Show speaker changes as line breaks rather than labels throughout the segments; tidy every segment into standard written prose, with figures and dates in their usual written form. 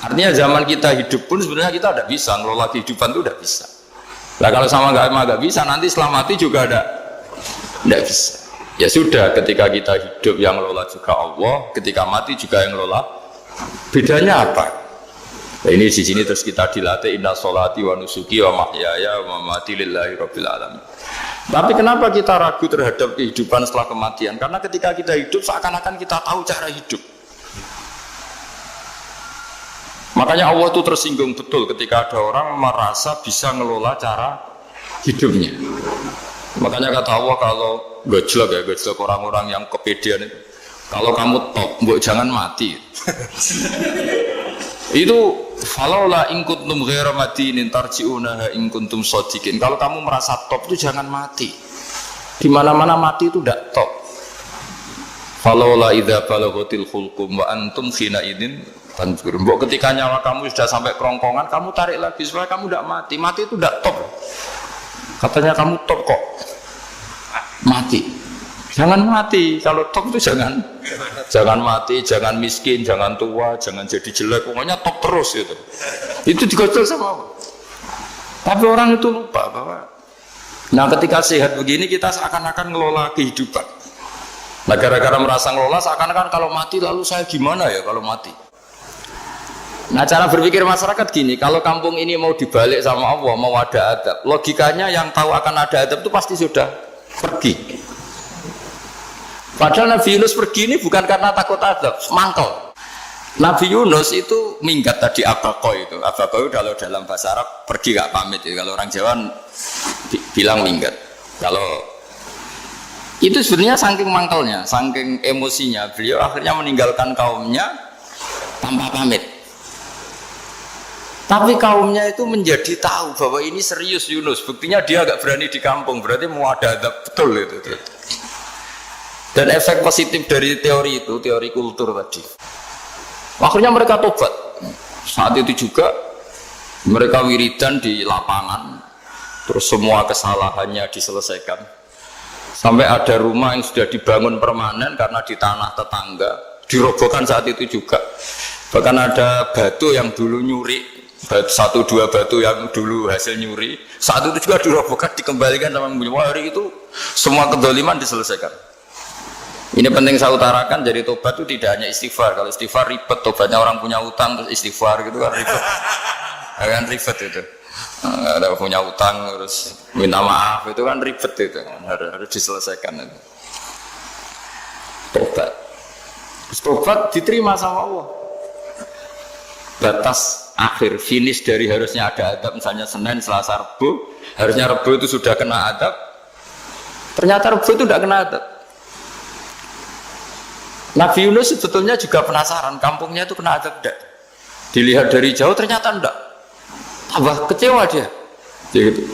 Artinya zaman kita hidup pun sebenarnya kita tidak bisa ngelola kehidupan itu tidak bisa. Nah kalau sama nggak bisa nanti setelah mati juga tidak bisa. Ya sudah, ketika kita hidup yang ngelola juga Allah, ketika mati juga yang ngelola. Bedanya apa? Nah, ini di sini terus kita dilatih inna sholati wa nusuki wa mahyaya wa mamati lillahi rabbil alamin. Tapi kenapa kita ragu terhadap kehidupan setelah kematian? Karena ketika kita hidup seakan-akan kita tahu cara hidup. Makanya Allah itu tersinggung betul ketika ada orang merasa bisa ngelola cara hidupnya. Makanya kata Allah kalau gojlok orang-orang yang kepedean itu, kalau kamu top, mbok jangan mati. Itu falaula in kuntum ghaira madinin tarji'unaha in kuntum shadiqin. Kalau kamu merasa top itu jangan mati. Di mana-mana mati itu tidak top. Falaula idza balaghatil khulqum wa antum khina idin tanzur. Mbok ketika nyawa kamu sudah sampai kerongkongan, kamu tarik lagi supaya kamu tidak mati. Mati itu tidak top. Katanya kamu top kok. Mati. Jangan mati. Kalau top itu jangan mati, jangan miskin, jangan tua, jangan jadi jelek. Pokoknya top terus gitu. Itu digocol sama Allah. Tapi orang itu lupa bahwa nah ketika sehat begini kita seakan-akan ngelola kehidupan. Nah gara-gara merasa ngelola seakan-akan kalau mati lalu saya gimana ya kalau mati. Nah cara berpikir masyarakat gini, kalau kampung ini mau dibalik sama Allah, mau ada adab, logikanya yang tahu akan ada adab itu pasti sudah pergi. Padahal Nabi Yunus pergi ini bukan karena takut adab, mangkel. Nabi Yunus itu minggat tadi abaqo itu. Abaqo itu kalau dalam bahasa Arab pergi gak pamit ya. Kalau orang Jawa bilang minggat. Kalau itu sebenarnya saking mangkelnya, saking emosinya, beliau akhirnya meninggalkan kaumnya tanpa pamit. Tapi kaumnya itu menjadi tahu bahwa ini serius Yunus. Buktinya dia agak berani di kampung, berarti mau ada adab betul itu. Dan efek positif dari teori itu, teori kultur tadi. Akhirnya mereka tobat. Saat itu juga mereka wiridan di lapangan, terus semua kesalahannya diselesaikan. Sampai ada rumah yang sudah dibangun permanen karena di tanah tetangga, dirobohkan saat itu juga. Bahkan ada batu yang dulu nyuri, satu dua batu yang dulu hasil nyuri, saat itu juga dirobohkan, dikembalikan sama penghuni. Hari itu semua kedoliman diselesaikan. Ini penting saya utarakan, jadi tobat itu tidak hanya istighfar. Kalau istighfar ribet, tobatnya orang punya utang terus istighfar gitu kan ribet. Kan ribet itu. Ada punya utang terus minta maaf itu kan ribet itu. Harus diselesaikan itu. Tobat. Tobat diterima sama Allah. Batas akhir finish dari harusnya ada adab misalnya Senin, Selasa, Rabu, harusnya Rabu itu sudah kena adab. Ternyata Rabu itu tidak kena adab. Nabi Yunus sebetulnya juga penasaran kampungnya itu kena adab tidak. Dilihat dari jauh ternyata tidak. Tambah kecewa dia. Gitu.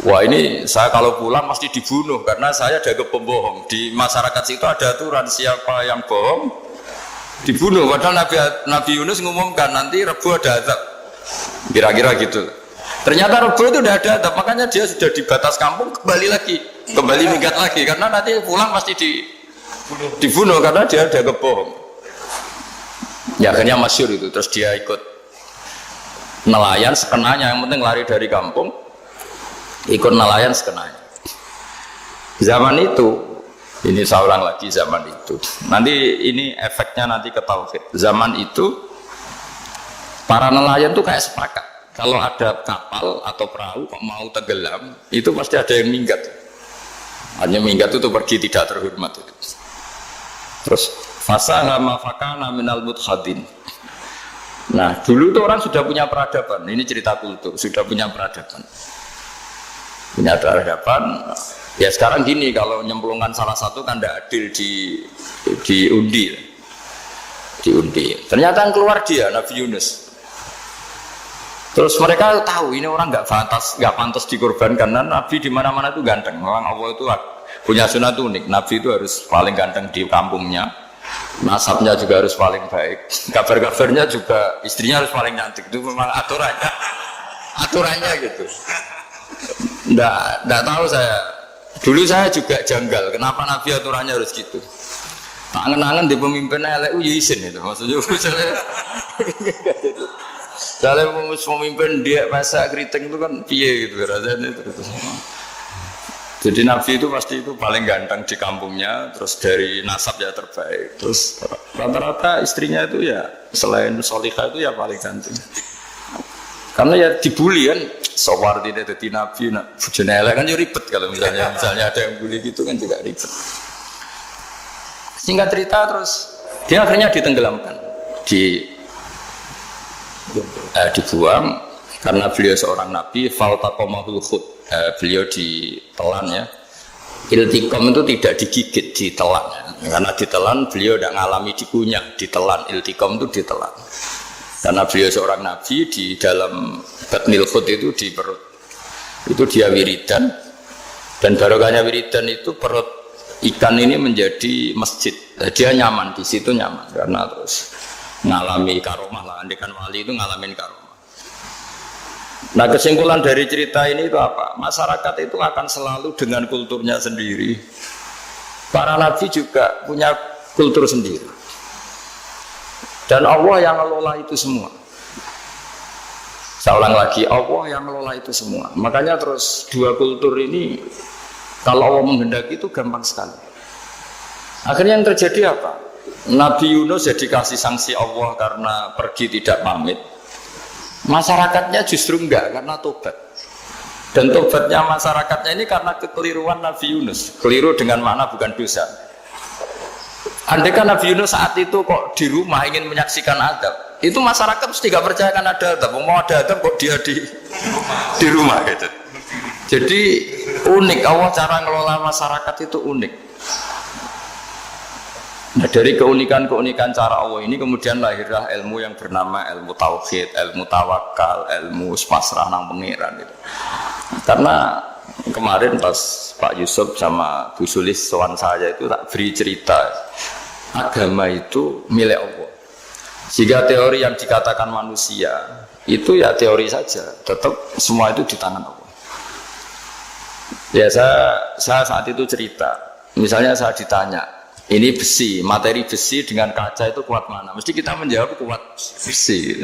Wah ini saya kalau pulang pasti dibunuh karena saya jaga pembohong. Di masyarakat situ ada aturan siapa yang bohong dibunuh. Padahal Nabi Yunus ngumumkan nanti Rebu ada adab. Kira-kira gitu. Ternyata Rebu itu tidak ada adab, makanya dia sudah di batas kampung kembali minggat lagi karena nanti pulang pasti dibunuh karena dia ada kebohong. Ya akhirnya masyhur itu, terus dia ikut nelayan sekenanya, yang penting lari dari kampung, ikut nelayan sekenanya. Zaman itu, ini saya ulang lagi zaman itu. Nanti ini efeknya nanti ke tauhid. Zaman itu para nelayan tuh kayak sepakat. Kalau ada kapal atau perahu kok mau tenggelam, itu pasti ada yang minggat. Hanya minggat itu pergi tidak terhormat itu. Terus fasahama fakana minal mudhadin. Nah dulu tuh orang sudah punya peradaban. Ini cerita kultur, sudah punya peradaban. Punya peradaban. Ya sekarang gini, kalau nyemplungkan salah satu kan tidak adil diundi. Ternyata yang keluar dia Nabi Yunus. Terus mereka tahu ini orang nggak pantas dikorbankan karena Nabi di mana-mana itu ganteng. Memang Allah itu punya sunat unik. Nabi itu harus paling ganteng di kampungnya. Nasabnya juga harus paling baik. Kabar-kabarnya juga istrinya harus paling cantik. Itu memang aturannya gitu. Nggak tahu saya. Dulu saya juga janggal. Kenapa Nabi aturannya harus gitu? Angen-angen di pemimpin elek ya isin itu maksudnya. Misalnya pemimpin dia masak keriting itu kan piye gitu rasanya itu. Jadi Nabi itu pasti itu paling ganteng di kampungnya, terus dari nasab ya terbaik, terus rata-rata istrinya itu ya selain Solihah itu ya paling ganteng. Karena ya dibully kan, sowar tidak jadi Nabi, nak bujone elek kan ya ribet kalau misalnya ada yang bully gitu kan juga ribet. Singkat cerita terus dia akhirnya ditenggelamkan, dibuang karena beliau seorang Nabi, faltaqamahul khut. Beliau ditelan ya. Iltiqam itu tidak digigit, ditelan. Karena ditelan beliau tidak mengalami dikunyah, ditelan. Iltiqam itu ditelan. Karena beliau seorang nabi di dalam batnil khut itu di perut. Itu dia wiridan. Dan barokahnya wiridan itu perut ikan ini menjadi masjid. Dia nyaman di situ nyaman karena terus mengalami karomah lah. Andekan wali itu ngalamin karomah. Nah kesimpulan dari cerita ini itu apa? Masyarakat itu akan selalu dengan kulturnya sendiri. Para nabi juga punya kultur sendiri. Dan Allah yang ngelola itu semua. Saya ulang lagi, Allah yang ngelola itu semua. Makanya terus dua kultur ini kalau Allah menghendaki itu gampang sekali. Akhirnya yang terjadi apa? Nabi Yunus jadi kasih sanksi Allah karena pergi tidak pamit. Masyarakatnya justru enggak karena tobat. Dan tobatnya masyarakatnya ini karena kekeliruan Nabi Yunus. Keliru dengan makna bukan dosa. Andai kan Nabi Yunus saat itu kok di rumah ingin menyaksikan adab, itu masyarakat mesti gak percaya kan ada adab. Mau ada adab kok dia di rumah gitu. Jadi unik, Allah cara ngelola masyarakat itu unik. Nah dari keunikan-keunikan cara Allah ini kemudian lahirlah ilmu yang bernama ilmu tauhid, ilmu tawakal, ilmu pasrah nang pengiran gitu. Karena kemarin pas Pak Yusuf sama Bu Sulis sowan saya itu tak beri cerita agama itu milik Allah. Jika teori yang dikatakan manusia itu ya teori saja, tetap semua itu di tangan Allah. Ya saya saat itu cerita, misalnya saya ditanya, ini besi, materi besi dengan kaca itu kuat mana? Mesti kita menjawab kuat besi.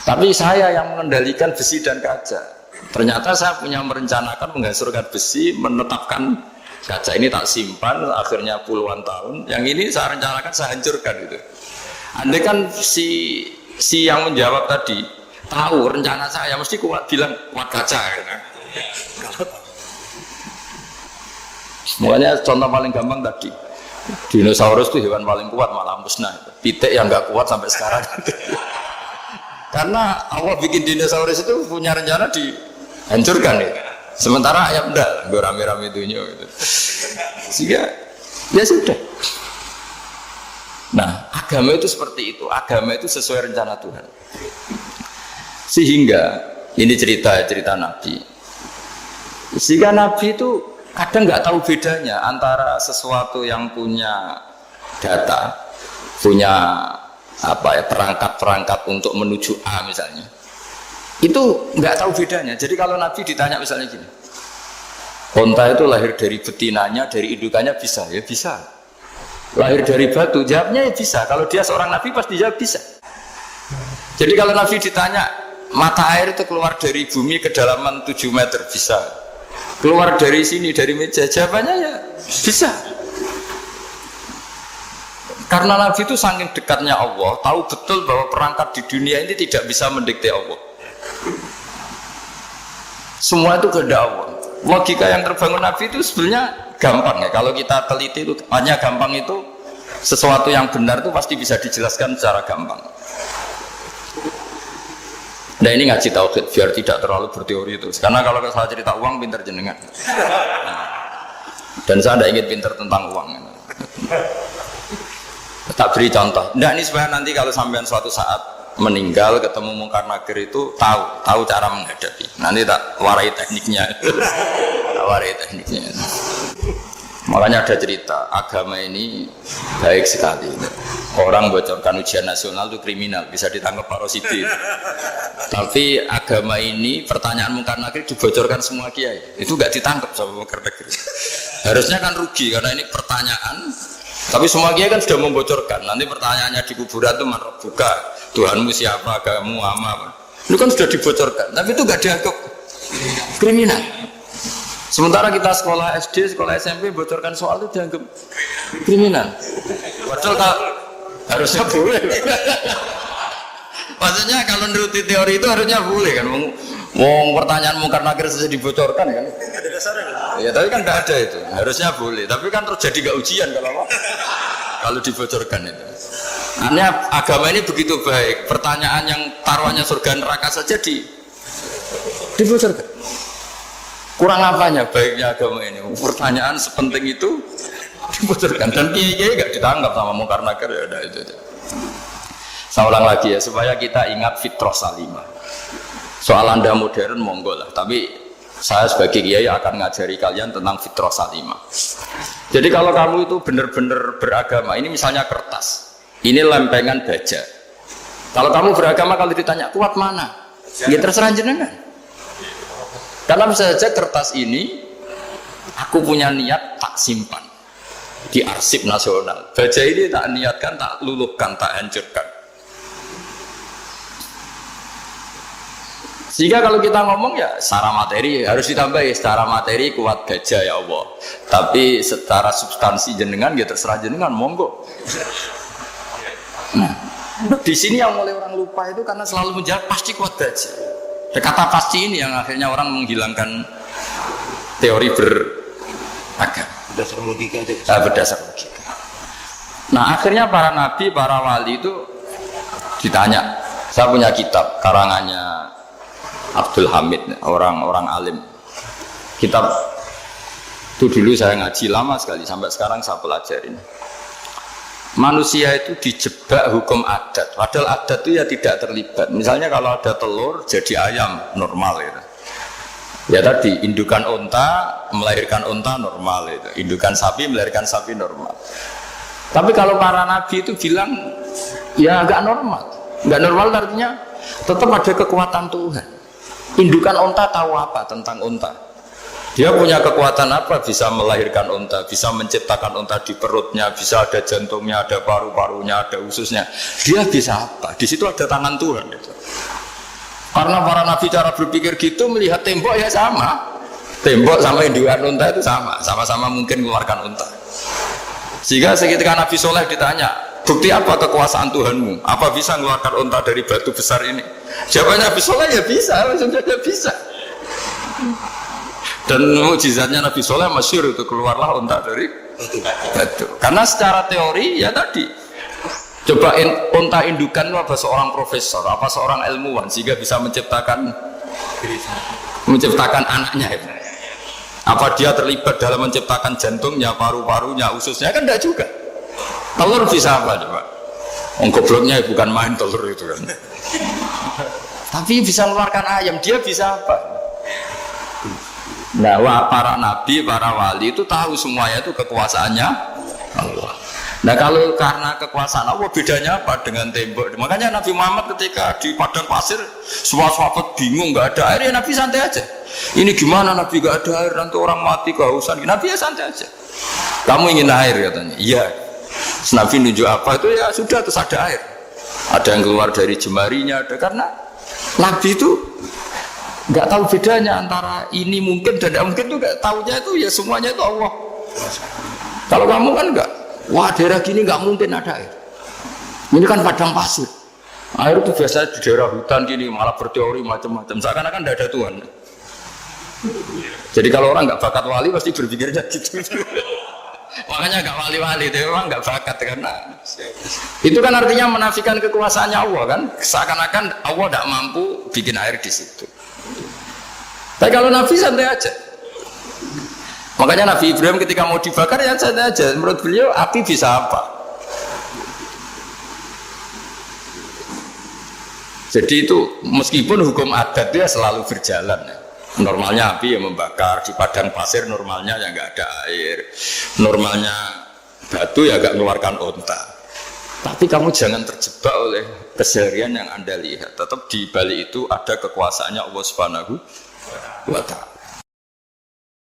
Tapi saya yang mengendalikan besi dan kaca. Ternyata saya punya merencanakan menghancurkan besi, menetapkan kaca ini tak simpan, akhirnya puluhan tahun. Yang ini saya rencanakan saya hancurkan gitu. Andai kan si yang menjawab tadi tahu rencana saya mesti kuat bilang kuat kaca. Gitu. Semuanya contoh paling gampang tadi. Dinosaurus itu hewan paling kuat malah musnah. Pitik yang nggak kuat sampai sekarang. Karena Allah bikin dinosaurus itu punya rencana dihancurkan ya. Sementara ayam enggak, gue rame-rame dunia gitu. Sehingga ya sudah. Nah, agama itu seperti itu. Agama itu sesuai rencana Tuhan. Sehingga ini cerita Nabi. Sehingga Nabi itu kadang nggak tahu bedanya antara sesuatu yang punya data, punya perangkat-perangkat untuk menuju A misalnya, itu nggak tahu bedanya. Jadi kalau Nabi ditanya misalnya gini, onta itu lahir dari betinanya, dari indukannya bisa, ya bisa. Lahir dari batu, jawabnya ya bisa. Kalau dia seorang Nabi pasti jawab bisa. Jadi kalau Nabi ditanya mata air itu keluar dari bumi kedalaman 7 meter, bisa. Keluar dari sini, dari meja, jawabannya ya bisa. Karena Nabi itu saking dekatnya Allah, tahu betul bahwa perangkat di dunia ini tidak bisa mendikte Allah. Semua itu kehendak Allah. Logika yang terbangun Nabi itu sebenarnya gampang ya. Kalau kita teliti itu hanya gampang itu, sesuatu yang benar itu pasti bisa dijelaskan secara gampang. Nah ini ngaji tauhid biar tidak terlalu berteori itu. Karena kalau saya cerita uang pinter jenengan. Nah, dan saya tidak ingin pinter tentang uang. Tak beri contoh. Nah ini supaya nanti kalau sampean suatu saat meninggal ketemu mungkar nakir itu tahu cara menghadapi. Nanti tak warai tekniknya. Tak warai tekniknya. Makanya ada cerita, agama ini baik sekali. Orang bocorkan ujian nasional itu kriminal, bisa ditangkap Pak Rosidi. Tapi agama ini, pertanyaan mungkar nakir dibocorkan semua kiai. Itu nggak ditangkap sama mungkar nakir. Harusnya kan rugi, karena ini pertanyaan Tapi semua kiai kan sudah membocorkan. Nanti pertanyaannya di kuburan itu man buka, Tuhanmu siapa, agamamu apa. Itu kan sudah dibocorkan. Tapi itu nggak dianggap kriminal. Sementara kita sekolah SD, sekolah SMP bocorkan soal itu dianggap kriminal. Padahal harusnya boleh. Maksudnya kalau menuruti teori itu harusnya boleh kan. Mau pertanyaan mungkar nakir saja dibocorkan kan? Ada dasarnya kan? Ya tapi kan tidak ada itu. Harusnya boleh. Tapi kan terus jadi gak ujian kalau apa? Kalau dibocorkan itu. Artinya agama ini begitu baik. Pertanyaan yang taruhannya surga neraka saja dibocorkan. Kurang apanya baiknya agama ini? Pertanyaan sepenting itu dibocorkan. Dan kiai-kiai gak ditangkap sama mungkar nakir ya udah itu. Saya ulang lagi ya supaya kita ingat fitrah salimah. Soal Anda modern monggo lah, tapi saya sebagai kiai akan ngajari kalian tentang fitrah salimah. Jadi kalau kamu itu benar-benar beragama, ini misalnya kertas, ini lempengan baja. Kalau kamu beragama kalau ditanya kuat mana, ya terserah jenengan. Karena bisa saja kertas ini aku punya niat tak simpan di arsip nasional. Baja ini tak niatkan, tak luluhkan, tak hancurkan. Sehingga kalau kita ngomong ya secara materi harus ditambahi, secara materi kuat baja ya Allah. Tapi secara substansi jenengan ya terserah jenengan monggo. Nah, di sini yang mulai orang lupa itu karena selalu menjawab pasti kuat baja. Kata pasti ini yang akhirnya orang menghilangkan teori beragama. Berdasar logika. Berdasar logika. Nah akhirnya para nabi, para wali itu ditanya. Saya punya kitab karangannya Abdul Hamid, orang alim. Kitab itu dulu saya ngaji lama sekali, sampai sekarang saya pelajarin. Manusia itu dijebak hukum adat, padahal adat itu ya tidak terlibat. Misalnya kalau ada telur jadi ayam normal gitu. Ya tadi indukan unta melahirkan unta normal itu, indukan sapi melahirkan sapi normal. Tapi kalau para nabi itu bilang ya nggak normal, nggak normal artinya tetap ada kekuatan Tuhan. Indukan unta tahu apa tentang unta? Dia punya kekuatan apa? Bisa melahirkan unta, bisa menciptakan unta di perutnya, bisa ada jantungnya, ada paru-parunya, ada ususnya. Dia bisa apa? Di situ ada tangan Tuhan. Gitu. Karena para nabi cara berpikir gitu melihat tembok ya sama. Tembok sama indukan unta itu sama-sama mungkin mengeluarkan unta. Sehingga ketika Nabi Soleh ditanya, bukti apa kekuasaan Tuhanmu? Apa bisa mengeluarkan unta dari batu besar ini? Jawabannya Nabi Soleh ya bisa, langsung saja bisa. Dan mukjizatnya Nabi Soleh masyhur itu keluarlah unta dari batu. Karena secara teori ya tadi, coba unta indukan itu apa seorang profesor, apa seorang ilmuwan sehingga bisa menciptakan anaknya itu. Apa dia terlibat dalam menciptakan jantungnya, paru-parunya, ususnya kan tidak juga. Telur bisa apa coba? Gobloknya bukan main telur itu kan. Tapi bisa mengeluarkan ayam, dia bisa apa? Nah, para nabi, para wali itu tahu semuanya itu kekuasaannya Allah. Nah, kalau karena kekuasaan Allah bedanya apa dengan tembok? Makanya Nabi Muhammad ketika di padang pasir, sahabat bingung nggak ada air, ya Nabi santai aja. Ini gimana Nabi nggak ada air, nanti orang mati kehausan. Nabi ya santai aja. Kamu ingin air katanya? Iya. Nabi nunjuk apa itu ya sudah terus ada air. Ada yang keluar dari jemarinya, ada karena Nabi itu nggak tahu bedanya antara ini mungkin dan tidak mungkin itu nggak tahunya itu ya semuanya itu Allah. Kalau kamu kan nggak, wah daerah gini nggak mungkin ada air. Ini kan padang pasir. Air itu biasanya di daerah hutan gini malah berteori macam-macam. Seakan-akan tidak ada Tuhan. Jadi kalau orang nggak bakat wali pasti berpikirnya gitu. Makanya nggak wali-wali itu orang nggak bakat karena itu kan artinya menafikan kekuasaannya Allah kan. Seakan-akan Allah tidak mampu bikin air di situ. Tapi kalau Nabi santai aja. Makanya Nabi Ibrahim ketika mau dibakar ya santai aja. Menurut beliau api bisa apa? Jadi itu meskipun hukum adat dia selalu berjalan. Normalnya api yang membakar di padang pasir, normalnya ya nggak ada air. Normalnya batu ya nggak mengeluarkan unta. Tapi kamu jangan terjebak oleh keseharian yang Anda lihat. Tetap di balik itu ada kekuasaannya Allah Subhanahu wa Ta'ala.